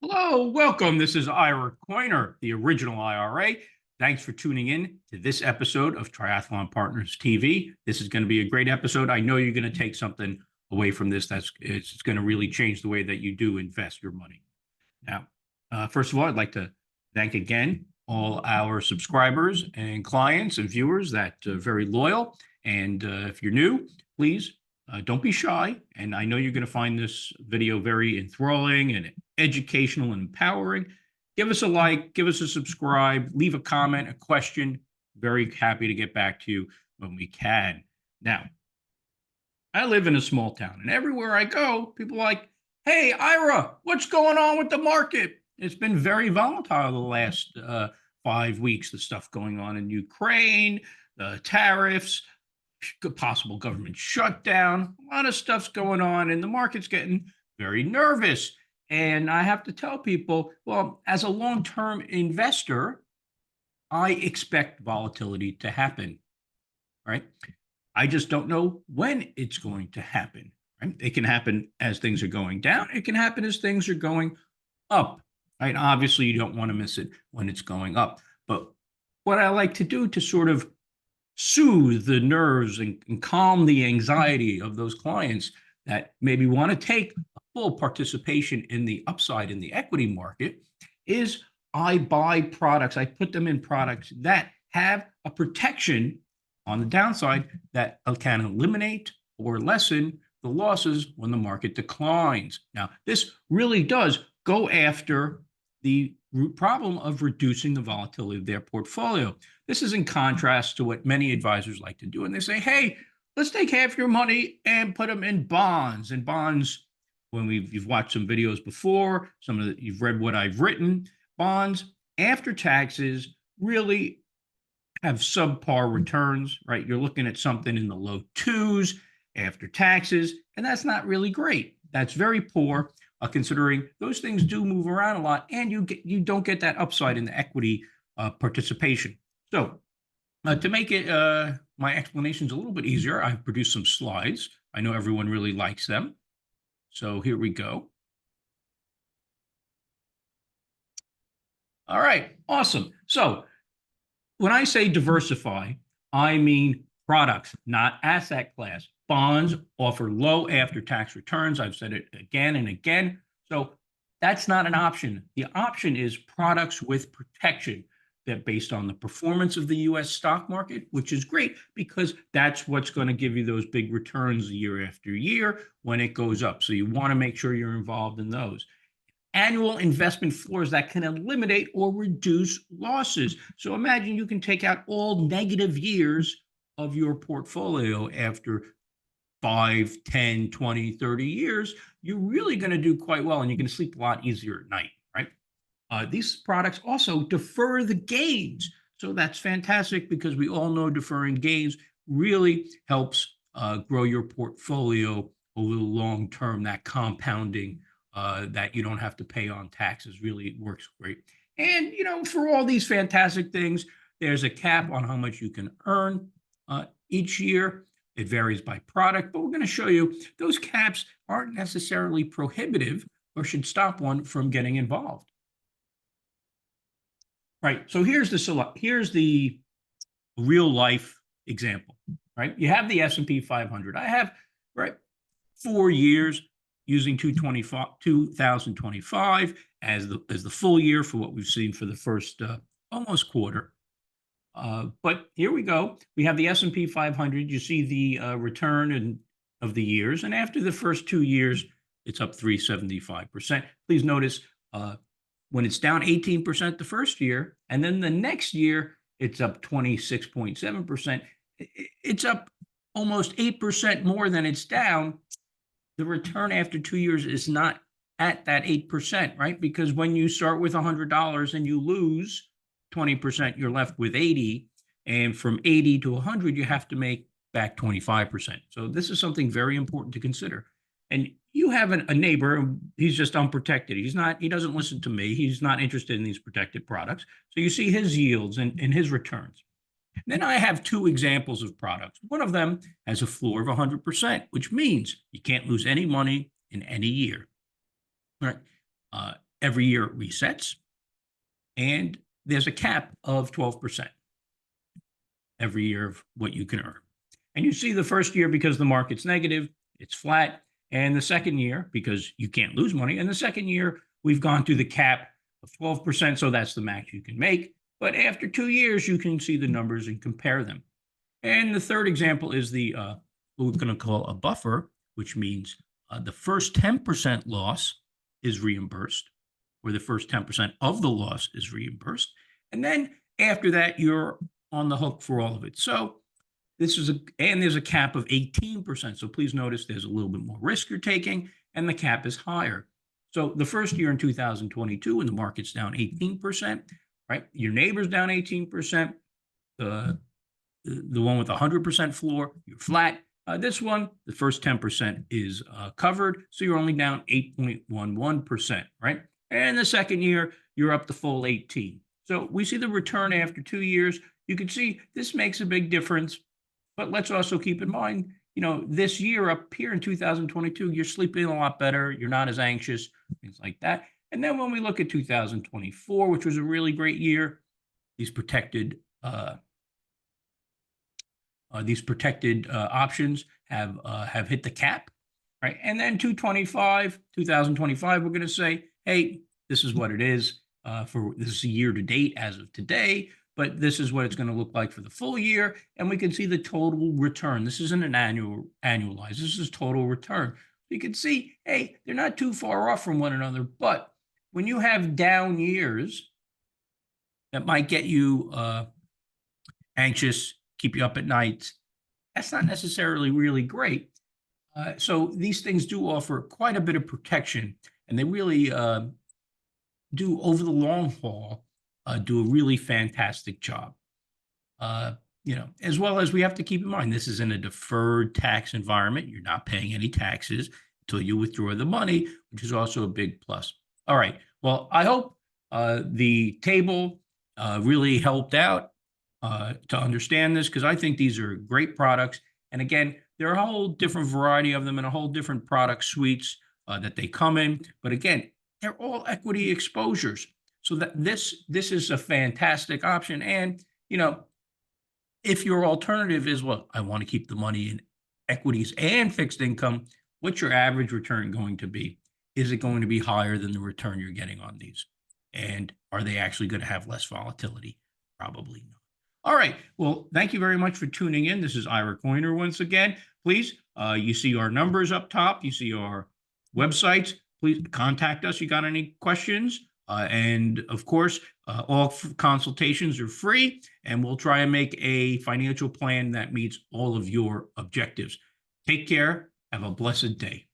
Hello, welcome. This is Ira Coiner, the original IRA. Thanks for tuning in to this episode of Triathlon Partners TV. This is going to be a great episode. I know you're going to take something away from this it's going to really change the way that you do invest your money. Now, first of all, I'd like to thank again all our subscribers and clients and viewers that are very loyal. And if you're new, please don't be shy. And I know you're going to find this video very enthralling and educational and empowering. Give us a like, give us a subscribe, leave a comment, a question. Very happy to get back to you when we can. Now, I live in a small town, and everywhere I go, people are like, hey, Ira, what's going on with the market? It's been very volatile the last 5 weeks, the stuff going on in Ukraine, the tariffs, possible government shutdown, a lot of stuff's going on, and the market's getting very nervous. And I have to tell people, well, as a long-term investor, I expect volatility to happen, right? I just don't know when it's going to happen, right? It can happen as things are going down. It can happen as things are going up, right? Obviously, you don't want to miss it when it's going up. But what I like to do to sort of soothe the nerves and calm the anxiety of those clients that maybe want to take a full participation in the upside in the equity market is I buy products. I put them in products that have a protection on the downside that can eliminate or lessen the losses when the market declines. Now, this really does go after the root problem of reducing the volatility of their portfolio. This is in contrast to what many advisors like to do. And they say, hey, let's take half your money and put them in bonds. And bonds, when you've watched some videos before, you've read what I've written, bonds after taxes really have subpar returns, right? You're looking at something in the low twos after taxes, and that's not really great. That's very poor, considering those things do move around a lot, and you don't get that upside in the equity participation. So to make it my explanations a little bit easier, I've produced some slides. I know everyone really likes them. So here we go. All right, awesome. So when I say diversify, I mean products, not asset class. Bonds offer low after-tax returns. I've said it again and again. So that's not an option. The option is products with protection that based on the performance of the U.S. stock market, which is great because that's what's going to give you those big returns year after year when it goes up. So you want to make sure you're involved in those. Annual investment floors that can eliminate or reduce losses. So imagine you can take out all negative years of your portfolio after 5, 10, 20, 30 years. You're really going to do quite well, and you're going to sleep a lot easier at night, right? These products also defer the gains. So that's fantastic because we all know deferring gains really helps grow your portfolio over the long term, that compounding that you don't have to pay on taxes really works great. And, for all these fantastic things, there's a cap on how much you can earn each year. It varies by product, but we're going to show you those caps aren't necessarily prohibitive or should stop one from getting involved. Right. So here's the real life example, right? You have the S&P 500. I have, right, 4 years using 2025 as the full year for what we've seen for the first almost quarter. But here we go. We have the S&P 500. You see the return of the years. And after the first 2 years, it's up 375%. Please notice when it's down 18% the first year, and then the next year, it's up 26.7%. It's up almost 8% more than it's down. The return after 2 years is not at that 8%, right? Because when you start with $100 and you lose 20%, you're left with 80. And from 80 to 100, you have to make back 25%. So this is something very important to consider. And you have a neighbor, he's just unprotected. He doesn't listen to me. He's not interested in these protected products. So you see his yields and his returns. Then I have two examples of products. One of them has a floor of 100%, which means you can't lose any money in any year. All right. every year it resets, and there's a cap of 12% every year of what you can earn. And you see the first year, because the market's negative, it's flat. And the second year, because you can't lose money, and the second year, we've gone through the cap of 12%, so that's the max you can make. But after 2 years, you can see the numbers and compare them. And the third example is the what we're going to call a buffer, which means the first 10% loss is reimbursed, or the first 10% of the loss is reimbursed. And then after that, you're on the hook for all of it. So this is and there's a cap of 18%. So please notice there's a little bit more risk you're taking, and the cap is higher. So the first year in 2022, when the market's down 18%, right? Your neighbor's down 18%. The one with 100% floor, you're flat. This one, the first 10% is covered, so you're only down 8.11%, right? And the second year, you're up the full 18. So we see the return after 2 years. You can see this makes a big difference, but let's also keep in mind, this year up here in 2022, you're sleeping a lot better. You're not as anxious, things like that. And then when we look at 2024, which was a really great year, these protected options have hit the cap, right? And then 2025, we're going to say, hey, this is what it is this is a year to date as of today, but this is what it's going to look like for the full year. And we can see the total return. This isn't an annualized. This is total return. You can see, hey, they're not too far off from one another. But when you have down years that might get you anxious, keep you up at night, that's not necessarily really great. So these things do offer quite a bit of protection, and they really do, over the long haul, do a really fantastic job. As well as we have to keep in mind, this is in a deferred tax environment. You're not paying any taxes until you withdraw the money, which is also a big plus. All right. Well, I hope the table really helped out to understand this, because I think these are great products. And again, there are a whole different variety of them and a whole different product suites that they come in. But again, they're all equity exposures. So that this is a fantastic option. And, if your alternative is, well, I want to keep the money in equities and fixed income, what's your average return going to be? Is it going to be higher than the return you're getting on these? And are they actually going to have less volatility? Probably not. All right. Well, thank you very much for tuning in. This is Ira Coiner once again. Please, you see our numbers up top. You see our websites. Please contact us. You got any questions? And of course, all consultations are free, and we'll try and make a financial plan that meets all of your objectives. Take care. Have a blessed day.